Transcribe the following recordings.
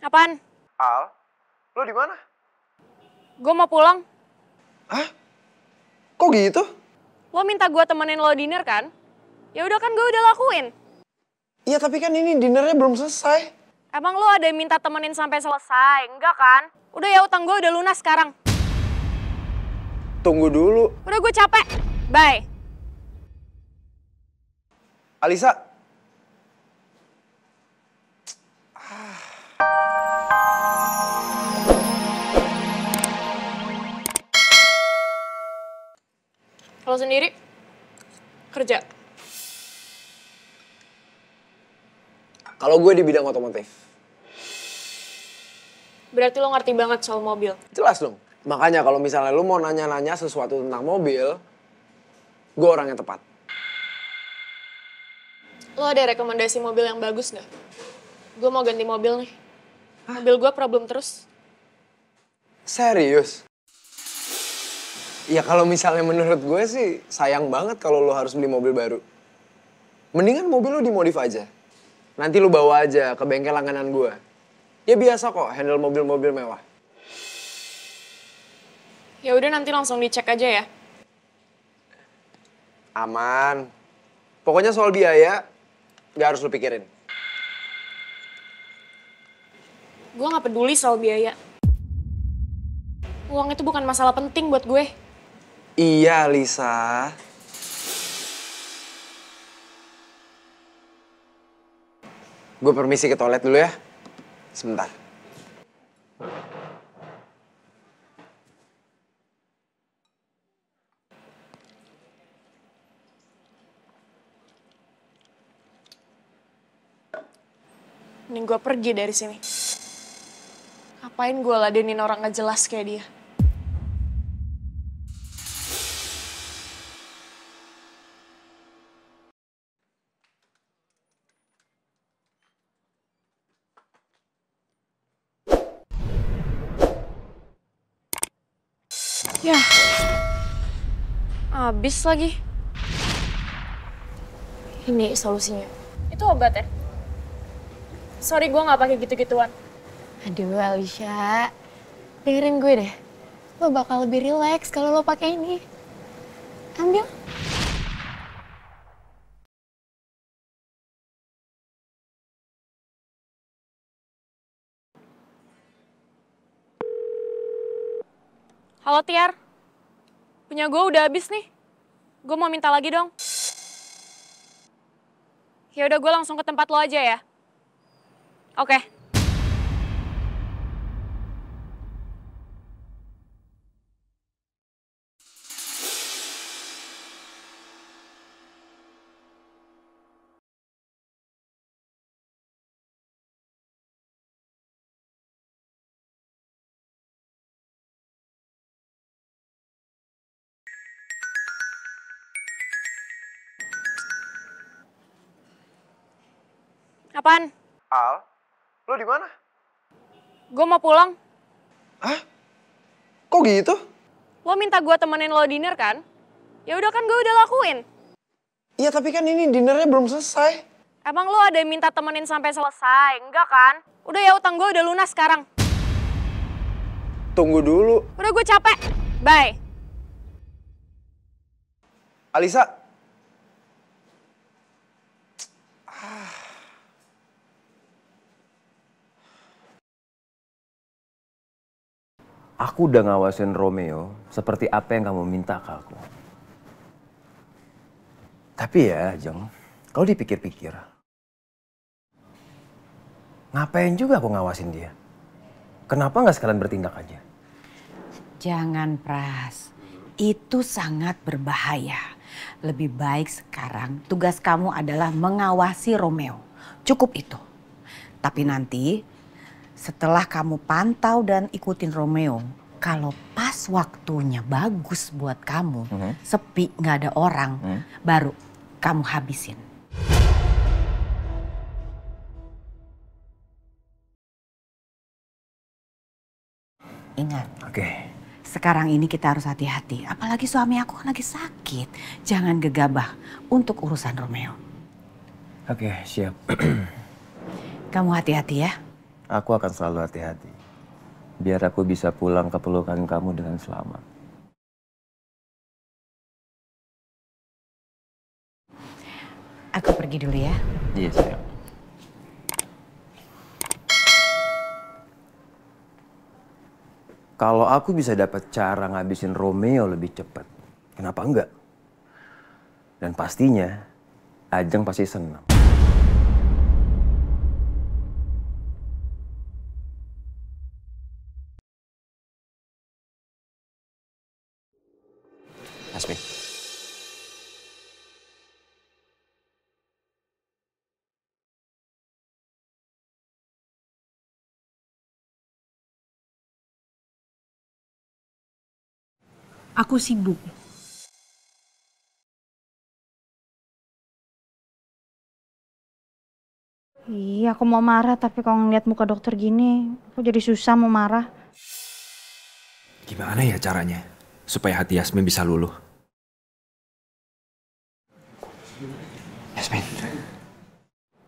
Apaan? Al, lo di mana? Gue mau pulang. Hah? Kok gitu? Lo minta gue temenin lo dinner kan? Ya udah kan gue udah lakuin. Iya tapi kan ini dinernya belum selesai. Emang lo ada yang minta temenin sampai selesai? Enggak kan? Udah ya utang gue udah lunas sekarang. Tunggu dulu. Udah gue capek. Bye. Alisa. Lo sendiri? Kerja? Kalau gue di bidang otomotif. Berarti lo ngerti banget soal mobil. Jelas dong. Makanya kalau misalnya lu mau nanya-nanya sesuatu tentang mobil, gue orang yang tepat. Lo ada rekomendasi mobil yang bagus nggak? Gue mau ganti mobil nih. Mobil gue problem terus. Serius? Ya kalau misalnya menurut gue sih sayang banget kalau lo harus beli mobil baru. Mendingan mobil lo dimodif aja. Nanti lo bawa aja ke bengkel langganan gue. Ya biasa kok handle mobil-mobil mewah. Ya udah nanti langsung dicek aja ya. Aman. Pokoknya soal biaya nggak harus lo pikirin. Gue nggak peduli soal biaya. Uang itu bukan masalah penting buat gue. Iya, Lisa. Gue permisi ke toilet dulu ya. Sebentar. Mending gue pergi dari sini. Ngapain gue ladenin orang gak jelas kayak dia? Ya, habis lagi. Ini solusinya. Itu obat ya? Sorry, gue gak pakai gitu-gituan. Aduh Alicia, dengerin gue deh. Lo bakal lebih rileks kalau lo pakai ini. Ambil. Halo Tiar, punya gue udah habis nih. Gue mau minta lagi dong. Ya udah gue langsung ke tempat lo aja ya. Oke. Apaan? Al, lo di mana? Gue mau pulang. Hah? Kok gitu? Lo minta gue temenin lo dinner kan? Ya udah kan gue udah lakuin. Iya tapi kan ini dinernya belum selesai. Emang lo ada yang minta temenin sampai selesai? Enggak kan? Udah ya utang gue udah lunas sekarang. Tunggu dulu. Udah gue capek. Bye. Alisa. Aku udah ngawasin Romeo seperti apa yang kamu minta ke aku. Tapi ya, Jeng, kalau dipikir-pikir, ngapain juga aku ngawasin dia? Kenapa nggak sekalian bertindak aja? Jangan Pras, itu sangat berbahaya. Lebih baik sekarang tugas kamu adalah mengawasi Romeo. Cukup itu. Tapi nanti setelah kamu pantau dan ikutin Romeo, kalau pas waktunya bagus buat kamu, sepi nggak ada orang, baru kamu habisin. Ingat. Oke. Sekarang ini kita harus hati-hati. Apalagi suami aku kan lagi sakit. Jangan gegabah untuk urusan Romeo. Oke, siap. Kamu hati-hati ya. Aku akan selalu hati-hati. Biar aku bisa pulang ke pelukan kamu dengan selamat. Aku pergi dulu ya. Iya, sayang. Kalau aku bisa dapat cara ngabisin Romeo lebih cepat, kenapa enggak? Dan pastinya, Ajeng pasti senang. Yasmin. Aku sibuk. Iya, aku mau marah tapi kalau ngeliat muka dokter gini, aku jadi susah mau marah. Gimana ya caranya supaya hati Yasmin bisa luluh? Yasmin.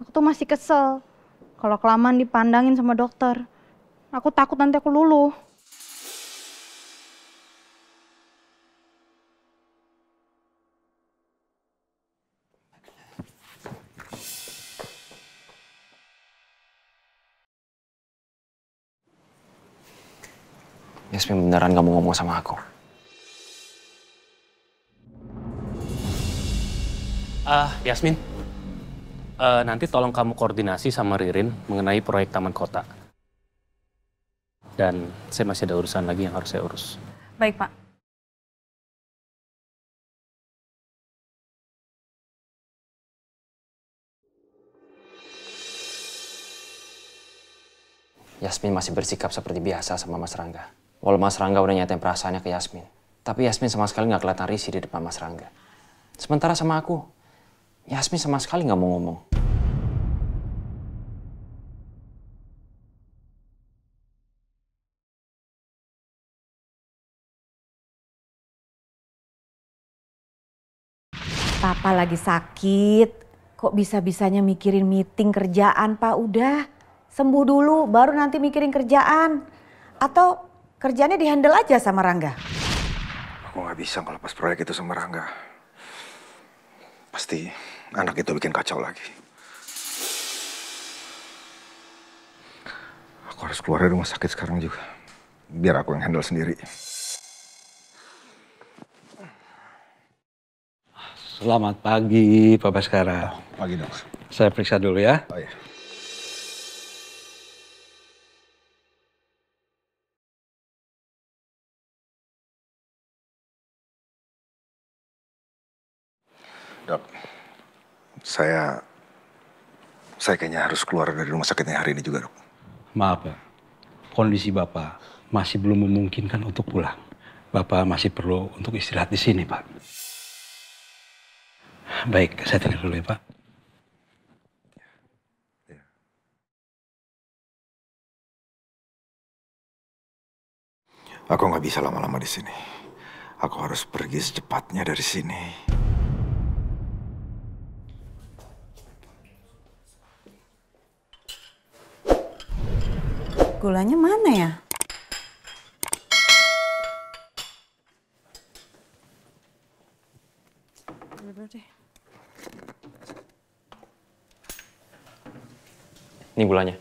Aku tuh masih kesel kalau kelamaan dipandangin sama dokter. Aku takut nanti aku luluh. Yasmin beneran gak mau ngomong sama aku. Yasmin, nanti tolong kamu koordinasi sama Ririn mengenai proyek Taman Kota. Dan saya masih ada urusan lagi yang harus saya urus. Baik, Pak. Yasmin masih bersikap seperti biasa sama Mas Rangga. Walau Mas Rangga udah nyatain perasaannya ke Yasmin. Tapi Yasmin sama sekali gak kelihatan risih di depan Mas Rangga. Sementara sama aku, Yasmin sama sekali gak mau ngomong. Papa lagi sakit. Kok bisa-bisanya mikirin meeting kerjaan, Pak? Udah, sembuh dulu, baru nanti mikirin kerjaan. Atau kerjaannya dihandle aja sama Rangga? Aku nggak bisa ngelepas proyek itu sama Rangga. Pasti anak itu bikin kacau lagi. Aku harus keluar dari rumah sakit sekarang juga. Biar aku yang handle sendiri. Selamat pagi, Pak Baskara. Pagi, Dok. Saya periksa dulu ya. Oh iya. Dok, saya kayaknya harus keluar dari rumah sakitnya hari ini juga, Dok. Maaf, Pak. Kondisi Bapak masih belum memungkinkan untuk pulang. Bapak masih perlu untuk istirahat di sini, Pak. Baik, saya tinggal dulu ya, Pak. Aku nggak bisa lama-lama di sini. Aku harus pergi secepatnya dari sini. Gulanya mana ya? Udah deh. Ini gulanya.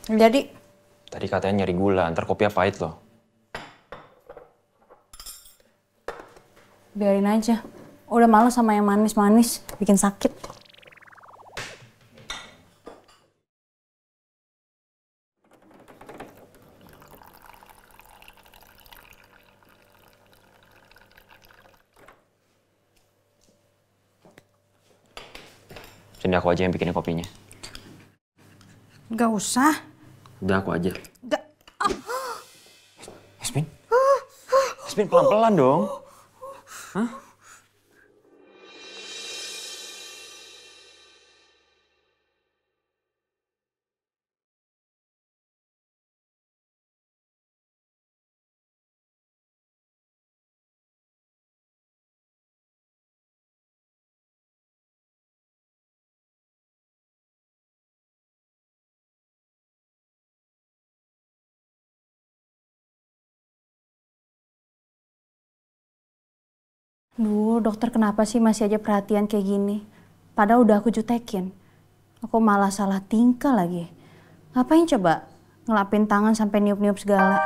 Jadi, Tadi katanya nyari gula, ntar kopinya pahit loh. biarin aja. Udah males sama yang manis-manis, bikin sakit. Jadi aku aja yang bikinin kopinya. Gak usah. Udah aku aja. Gak. Yasmin? Yasmin pelan-pelan dong. Hah? Duh, dokter kenapa sih masih aja perhatian kayak gini? Padahal udah aku jutekin. Aku malah salah tingkah lagi. Ngapain coba ngelapin tangan sampai niup-niup segala?